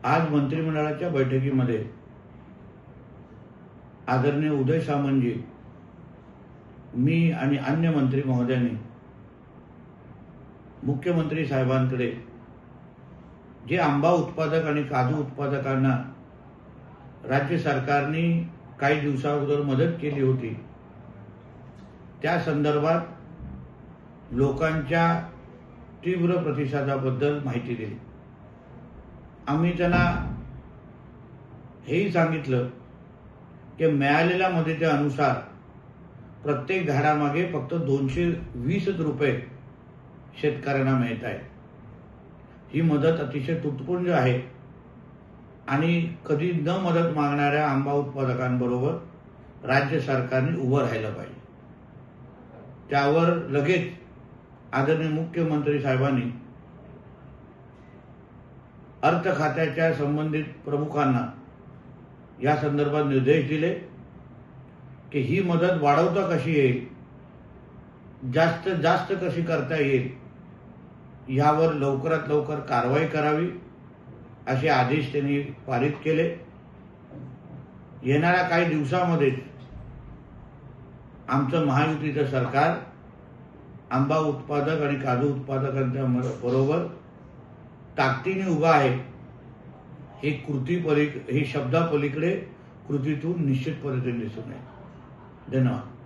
आज मंत्रिमंडळाच्या बैठकीमध्ये आदरणीय उदय सामंतजी, मी आणि अन्य मंत्री महोदयांनी मुख्यमंत्री साहेबांकडे जे आंबा उत्पादक आणि काजू उत्पादकांना राज्य सरकारने काही दिवसाअगोदर मदत केली होती, त्या संदर्भात लोकांच्या तीव्र प्रतिसादाबद्दल माहिती दिली। आम्ही त्यांना हेही सांगितलं की मिळालेल्या मदतीनुसार प्रत्येक झाडामागे फक्त 220 रुपये शेतकऱ्यांना मिळत आहे। ही मदत अतिशय तुटपुंज आहे आणि कधी न मदत मागणाऱ्या आंबा उत्पादकांबरोबर राज्य सरकारने उभं राहिलं पाहिजे। त्यावर लगेच आदरणीय मुख्यमंत्री साहेबांनी अर्थ खात्याच्या संबंधित प्रमुखांना या संदर्भात निर्देश दिले की ही मदत वाढवता कशी येईल, जास्त कशी करता येईल, यावर लवकरात लवकर कारवाई करावी असे आदेश त्यांनी पारित केले। येणाऱ्या काही दिवसांमध्ये आमचं महायुतीचं सरकार आंबा उत्पादक आणि काजू उत्पादकांच्या बरोबर ताकदीने उभा आहे। हे शब्दापलीकडे कृतीतून निश्चितपणे दिसून येईल। धन्यवाद।